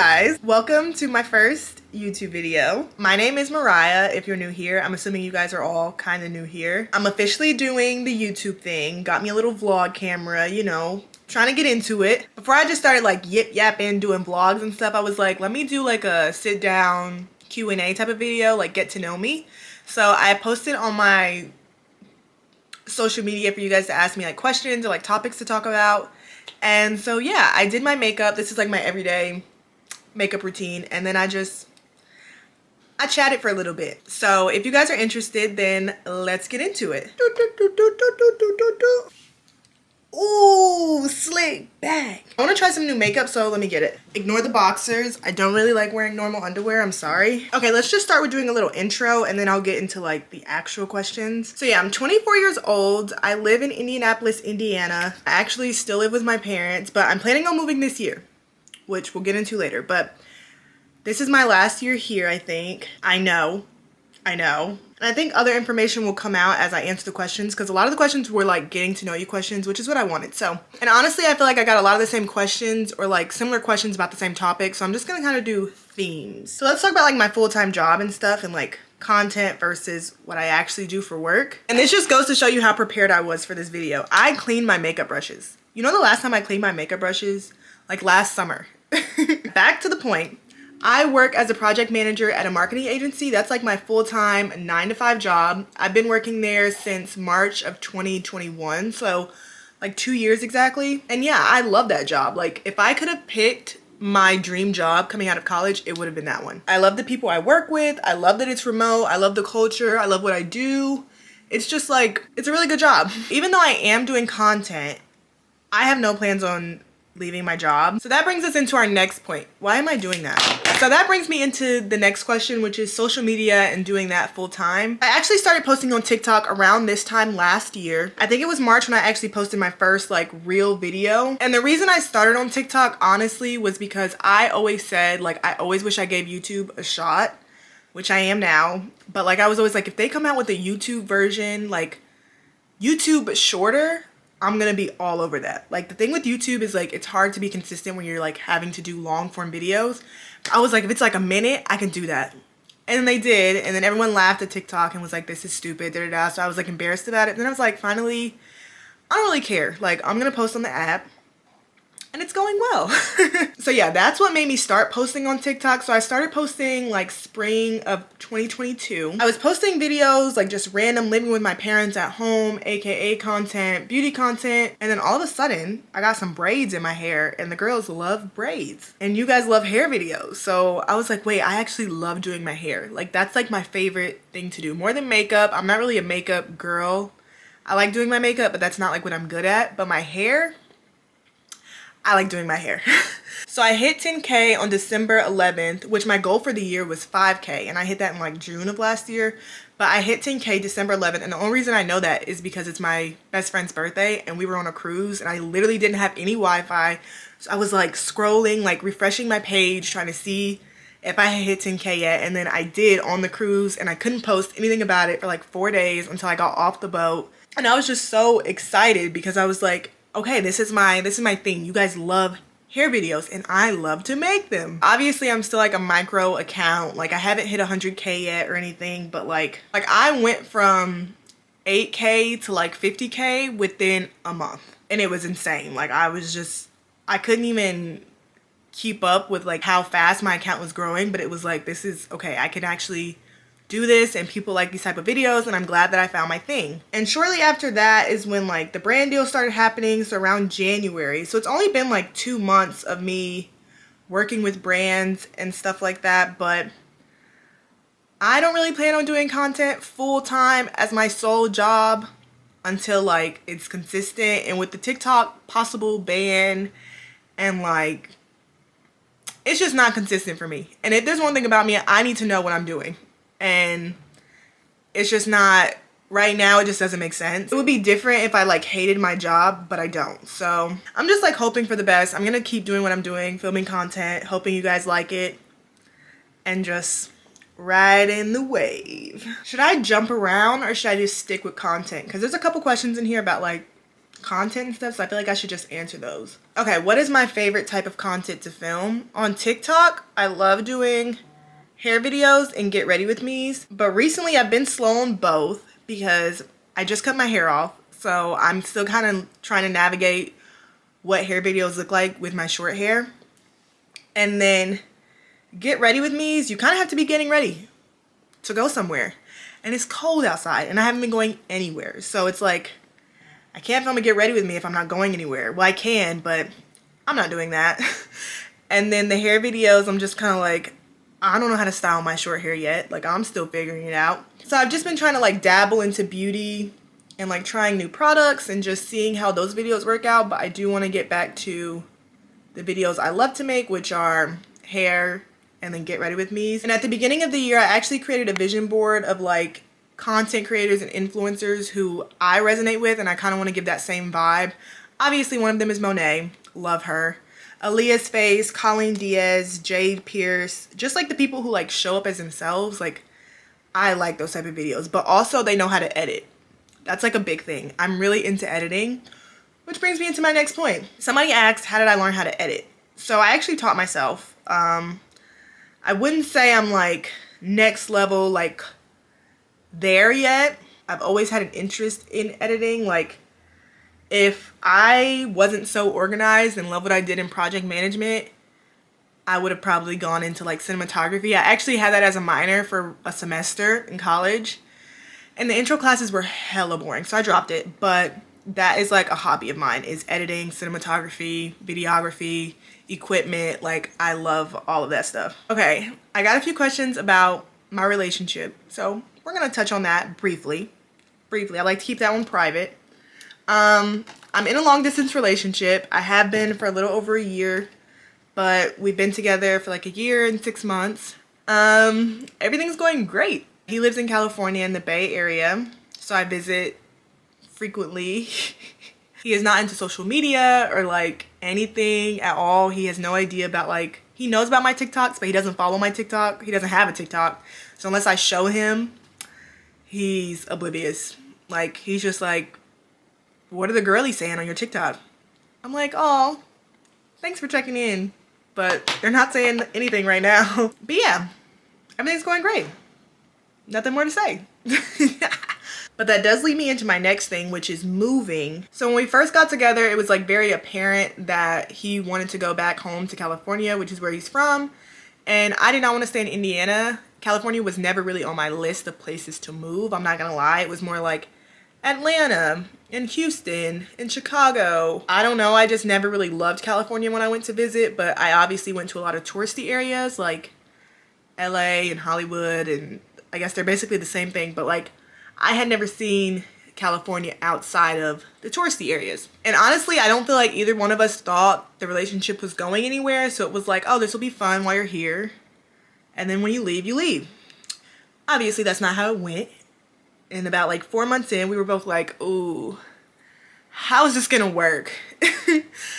guys, welcome to my first YouTube video. My name is Mariah. If you're new here, I'm assuming you guys are all kind of new here. I'm officially doing the YouTube thing. Got me a little vlog camera, you know, trying to get into it. Before I just started like yip yapping, doing vlogs and stuff, I was like, let me do like a sit down Q&A type of video, like get to know me. So I posted on my social media for you guys to ask me like questions or like topics to talk about. And so yeah, I did my makeup. This is like my everyday makeup routine, and then I chatted for a little bit. So if you guys are interested, then let's get into it. Ooh, slick back. I want to try some new makeup, so let me get it. Ignore the boxers. I don't really like wearing normal underwear. I'm sorry. Okay, let's just start with doing a little intro, and then I'll get into like the actual questions. So yeah, I'm 24 years old. I live in Indianapolis, Indiana. I actually still live with my parents, but I'm planning on moving this year, which we'll get into later. But this is my last year here, I think. I know. And I think other information will come out as I answer the questions, because a lot of the questions were like getting to know you questions, which is what I wanted. So, and honestly, I feel like I got a lot of the same questions or like similar questions about the same topic. So I'm just gonna kind of do themes. So let's talk about like my full-time job and stuff, and like content versus what I actually do for work. And this just goes to show you how prepared I was for this video. I cleaned my makeup brushes. You know, the last time I cleaned my makeup brushes, like last summer. Back to the point. I work as a project manager at a marketing agency. That's like my full-time 9-to-5 job. I've been working there since March of 2021, so like 2 years exactly. And yeah, I love that job. Like if I could have picked my dream job coming out of college, it would have been that one. I love the people I work with. I love that it's remote. I love the culture. I love what I do. It's just like, it's a really good job. Even though I am doing content, I have no plans on leaving my job. So that brings us into our next point. Why am I doing that? So that brings me into the next question, which is social media and doing that full time. I actually started posting on TikTok around this time last year. I think it was March when I actually posted my first like real video. And the reason I started on TikTok honestly was because I always said like I always wish I gave YouTube a shot, which I am now. But like I was always like, if they come out with a YouTube version, like YouTube but shorter, I'm gonna be all over that. Like the thing with YouTube is like it's hard to be consistent when you're like having to do long form videos. I was like, if it's like a minute, I can do that. And then they did, and then everyone laughed at TikTok and was like, this is stupid, da da da. So I was like embarrassed about it. And then I was like, finally, I don't really care. Like I'm gonna post on the app. And it's going well. So yeah, that's what made me start posting on TikTok. So I started posting like spring of 2022. I was posting videos like just random living with my parents at home, aka content, beauty content. And then all of a sudden I got some braids in my hair, and the girls love braids. And you guys love hair videos. So I was like, wait, I actually love doing my hair. Like that's like my favorite thing to do, more than makeup. I'm not really a makeup girl. I like doing my makeup, but that's not like what I'm good at. But my hair, I like doing my hair. So I hit 10K on December 11th, which my goal for the year was 5K. And I hit that in like June of last year. But I hit 10K December 11th. And the only reason I know that is because it's my best friend's birthday and we were on a cruise and I literally didn't have any Wi-Fi. So I was like scrolling, like refreshing my page, trying to see if I had hit 10K yet. And then I did on the cruise, and I couldn't post anything about it for like 4 days until I got off the boat. And I was just so excited because I was like, okay, this is my thing. You guys love hair videos and I love to make them. Obviously, I'm still like a micro account. Like I haven't hit 100K yet or anything, but like I went from 8K to like 50K within a month. And it was insane. Like I couldn't even keep up with like how fast my account was growing, but it was like, this is okay. I can actually do this and people like these type of videos, and I'm glad that I found my thing. And shortly after that is when like the brand deal started happening, so around January. So it's only been like 2 months of me working with brands and stuff like that, but I don't really plan on doing content full time as my sole job until like it's consistent. And with the TikTok possible ban, and like it's just not consistent for me. And if there's one thing about me, I need to know what I'm doing. And it's just not, right now it just doesn't make sense. It would be different if I like hated my job, but I don't. So I'm just like hoping for the best. I'm gonna keep doing what I'm doing, filming content, hoping you guys like it, and just ride in the wave. Should I jump around or should I just stick with content? Because there's a couple questions in here about like content and stuff, so I feel like I should just answer those. Okay, what is my favorite type of content to film? On TikTok, I love doing hair videos and get ready with me's, but recently I've been slow on both because I just cut my hair off, so I'm still kind of trying to navigate what hair videos look like with my short hair. And then get ready with me's, you kind of have to be getting ready to go somewhere, and it's cold outside and I haven't been going anywhere, so it's like I can't film a get ready with me if I'm not going anywhere. Well, I can, but I'm not doing that. And then the hair videos, I'm just kind of like, I don't know how to style my short hair yet. Like, I'm still figuring it out. So I've just been trying to like dabble into beauty and like trying new products and just seeing how those videos work out. But I do want to get back to the videos I love to make, which are hair and then get ready with me's. And at the beginning of the year, I actually created a vision board of like content creators and influencers who I resonate with, and I kind of want to give that same vibe. Obviously, one of them is Monet. Love her. Aaliyah's Face, Colleen Diaz, Jade Pierce, just like the people who like show up as themselves. Like, I like those type of videos, but also they know how to edit. That's like a big thing. I'm really into editing, which brings me into my next point. Somebody asked, how did I learn how to edit? So I actually taught myself. I wouldn't say I'm like next level, like there yet. I've always had an interest in editing. Like, if I wasn't so organized and love what I did in project management, I would have probably gone into like cinematography. I actually had that as a minor for a semester in college, and the intro classes were hella boring, so I dropped it. But that is like a hobby of mine, is editing, cinematography, videography, equipment. Like, I love all of that stuff. Okay, I got a few questions about my relationship, so we're gonna touch on that briefly. I like to keep that one private. I'm in a long distance relationship. I have been for a little over a year, but we've been together for like a year and 6 months. Everything's going great. He lives in California in the Bay Area, so I visit frequently. He is not into social media or like anything at all. He has no idea about like, he knows about my TikToks, but he doesn't follow my TikTok. He doesn't have a TikTok. So unless I show him, he's oblivious. Like, he's just like, what are the girlies saying on your TikTok? I'm like, oh, thanks for checking in, but they're not saying anything right now. But yeah, everything's going great. Nothing more to say. But that does lead me into my next thing, which is moving. So when we first got together, it was like very apparent that he wanted to go back home to California, which is where he's from. And I did not want to stay in Indiana. California was never really on my list of places to move. I'm not gonna lie. It was more like Atlanta and Houston and Chicago. I don't know. I just never really loved California when I went to visit, but I obviously went to a lot of touristy areas like LA and Hollywood, and I guess they're basically the same thing, but like I had never seen California outside of the touristy areas. And honestly, I don't feel like either one of us thought the relationship was going anywhere, so it was like, oh, this will be fun while you're here, and then when you leave, you leave. Obviously, that's not how it went. And about like 4 months in, we were both like, ooh, how is this gonna work?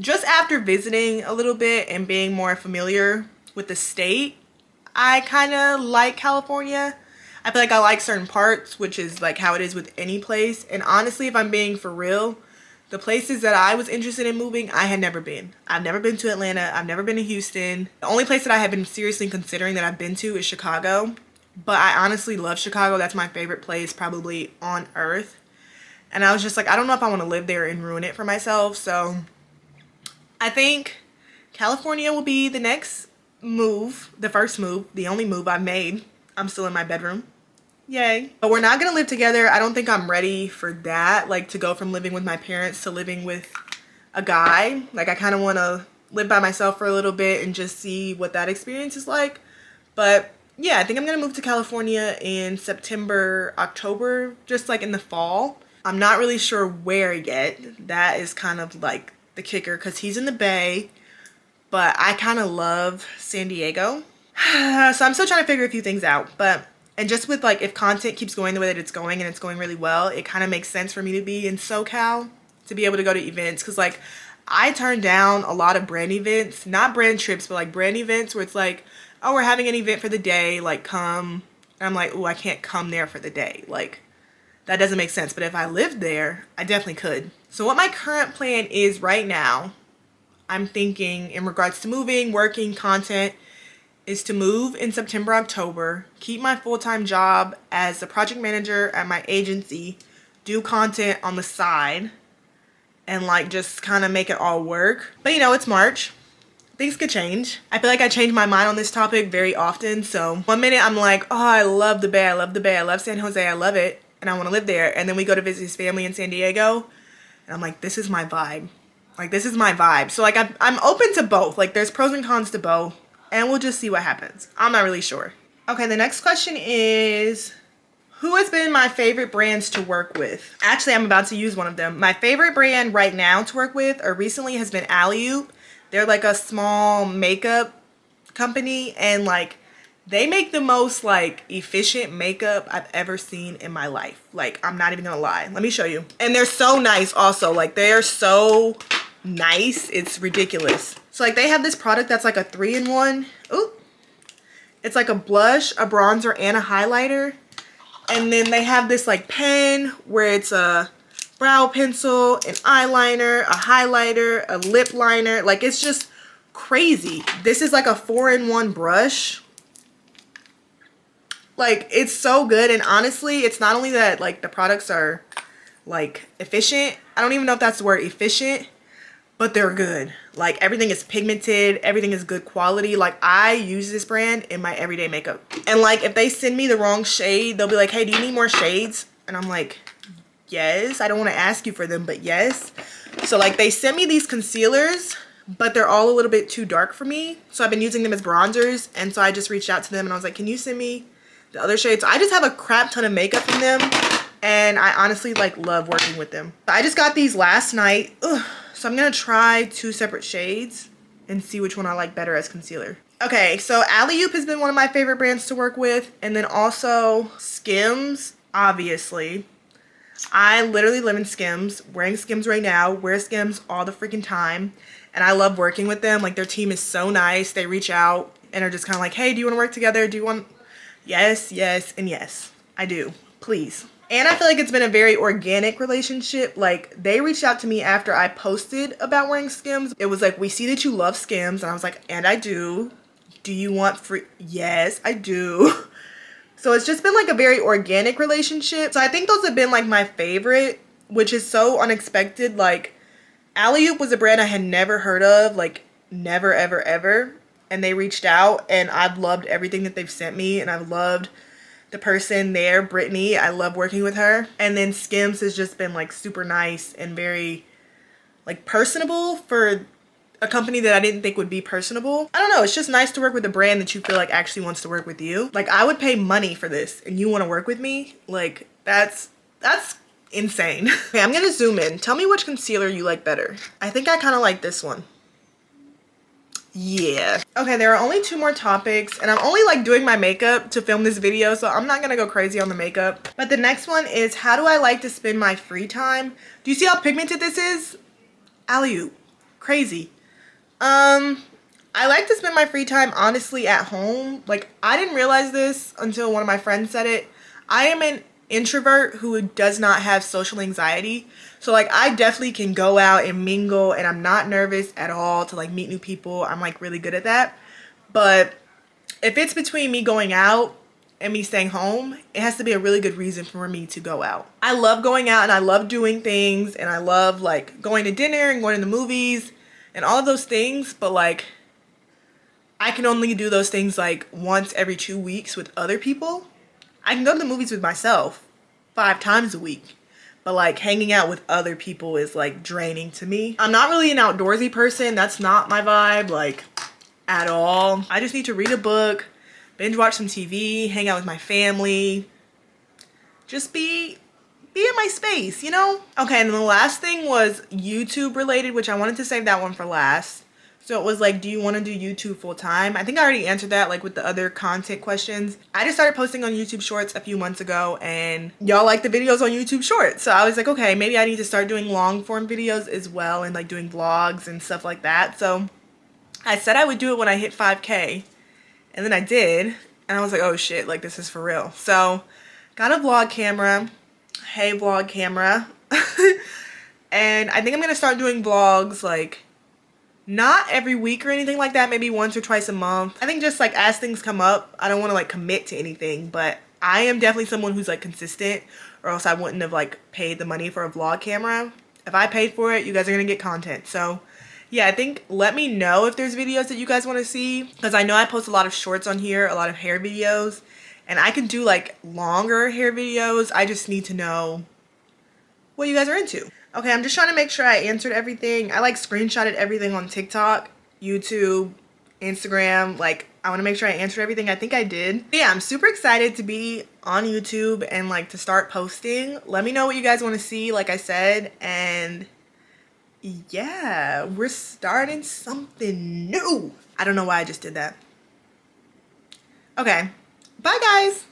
Just after visiting a little bit and being more familiar with the state, I kind of like California. I feel like I like certain parts, which is like how it is with any place. And honestly, if I'm being for real, the places that I was interested in moving, I had never been. I've never been to Atlanta. I've never been to Houston. The only place that I have been seriously considering that I've been to is Chicago. But I honestly love Chicago. That's my favorite place probably on earth. And I was just like, I don't know if I want to live there and ruin it for myself. So I think California will be the next move, the first move, the only move I've made. I'm still in my bedroom. Yay. But we're not gonna live together. I don't think I'm ready for that. Like, to go from living with my parents to living with a guy. Like, I kind of want to live by myself for a little bit and just see what that experience is like. But yeah, I think I'm gonna move to California in September, October, just like in the fall. I'm not really sure where yet. That is kind of like the kicker, because he's in the Bay, but I kind of love San Diego. So I'm still trying to figure a few things out. And just with like, if content keeps going the way that it's going and it's going really well, it kind of makes sense for me to be in SoCal, to be able to go to events. Because like, I turned down a lot of brand events, not brand trips, but like brand events where it's like, oh, we're having an event for the day, like come. And I'm like, oh, I can't come there for the day. Like, that doesn't make sense. But if I lived there, I definitely could. So what my current plan is right now, I'm thinking in regards to moving, working, content, is to move in September, October, keep my full-time job as the project manager at my agency, do content on the side, and like just kind of make it all work. But you know, it's March. Things could change. I feel like I change my mind on this topic very often. So one minute I'm like, oh, I love the Bay, I love the Bay, I love San Jose, I love it, and I want to live there. And then we go to visit his family in San Diego, and I'm like, this is my vibe. Like, this is my vibe. So like I'm open to both. Like, there's pros and cons to both, and we'll just see what happens. I'm not really sure. Okay, the next question is, who has been my favorite brands to work with? Actually, I'm about to use one of them. My favorite brand right now to work with, or recently, has been Hiii. They're like a small makeup company, and like they make the most like efficient makeup I've ever seen in my life. Like, I'm not even gonna lie. Let me show you. And they're so nice also. Like, they're so nice. It's ridiculous. So like they have this product that's like a 3-in-1. Ooh. It's like a blush, a bronzer, and a highlighter. And then they have this like pen where it's a brow pencil, an eyeliner, a highlighter, a lip liner. Like, it's just crazy. This is like a 4-in-1 brush. Like, it's so good. And honestly, it's not only that like the products are like efficient. I don't even know if that's the word, efficient, but they're good. Like, everything is pigmented, everything is good quality. Like, I use this brand in my everyday makeup. And like, if they send me the wrong shade, they'll be like, hey, do you need more shades? And I'm like, yes. I don't want to ask you for them, but yes. So like, they sent me these concealers, but they're all a little bit too dark for me. So I've been using them as bronzers. And so I just reached out to them and I was like, can you send me the other shades? So I just have a crap ton of makeup from them, and I honestly like love working with them. I just got these last night. Ugh. So I'm gonna try 2 separate shades and see which one I like better as concealer. Okay, so Hiii has been one of my favorite brands to work with, and then also Skims, obviously. I literally live in Skims, wearing Skims right now, wear Skims all the freaking time, and I love working with them. Like, their team is so nice. They reach out and are just kind of like, hey, do you want to work together? Do you want... Yes, yes, and yes, I do. Please. And I feel like it's been a very organic relationship. Like, they reached out to me after I posted about wearing Skims. It was like, we see that you love Skims. And I was like, and I do. Do you want free? Yes, I do. So it's just been like a very organic relationship. So I think those have been like my favorite, which is so unexpected. Like, Hiii was a brand I had never heard of, like never, ever, ever. And they reached out, and I've loved everything that they've sent me, and I've loved the person there, Brittany. I love working with her. And then Skims has just been like super nice and very like personable for a company that I didn't think would be personable. I don't know, it's just nice to work with a brand that you feel like actually wants to work with you. Like, I would pay money for this and you want to work with me? Like, that's insane. Okay, I'm gonna zoom in. Tell me which concealer you like better. I think I kind of like this one. Yeah. Okay, there are only 2 more topics, and I'm only like doing my makeup to film this video, so I'm not gonna go crazy on the makeup. But the next one is, how do I like to spend my free time? Do you see how pigmented this is? Hiii. Crazy. I like to spend my free time honestly at home. Like, I didn't realize this until one of my friends said it. I am an introvert who does not have social anxiety. So like, I definitely can go out and mingle, and I'm not nervous at all to like meet new people. I'm like really good at that. But if it's between me going out and me staying home, it has to be a really good reason for me to go out. I love going out and I love doing things, and I love like going to dinner and going to the movies and all of those things, but like, I can only do those things like once every 2 weeks with other people. I can go to the movies with myself 5 times a week. But like, hanging out with other people is like draining to me. I'm not really an outdoorsy person. That's not my vibe, like, at all. I just need to read a book, binge watch some TV, hang out with my family. Just be in my space, you know? Okay, and then the last thing was YouTube related, which I wanted to save that one for last. So it was like, do you want to do YouTube full time? I think I already answered that like with the other content questions. I just started posting on YouTube Shorts a few months ago, and y'all like the videos on YouTube Shorts. So I was like, okay, maybe I need to start doing long form videos as well, and like doing vlogs and stuff like that. So I said I would do it when I hit 5K, and then I did, and I was like, oh shit, like this is for real. So got a vlog camera. Hey, vlog camera. And I think I'm gonna start doing vlogs like Not every week or anything like that, maybe once or twice a month. I think just like as things come up, I don't want to like commit to anything, but I am definitely someone who's like consistent, or else I wouldn't have like paid the money for a vlog camera. If I paid for it, you guys are gonna get content. So yeah, I think let me know if there's videos that you guys want to see, because I know I post a lot of shorts on here, a lot of hair videos, and I can do like longer hair videos. I just need to know what you guys are into. Okay, I'm just trying to make sure I answered everything. I like screenshotted everything on TikTok, YouTube, Instagram. Like, I want to make sure I answered everything. I think I did. But yeah, I'm super excited to be on YouTube and like to start posting. Let me know what you guys want to see, like I said, and yeah, we're starting something new. I don't know why I just did that. Okay, bye guys.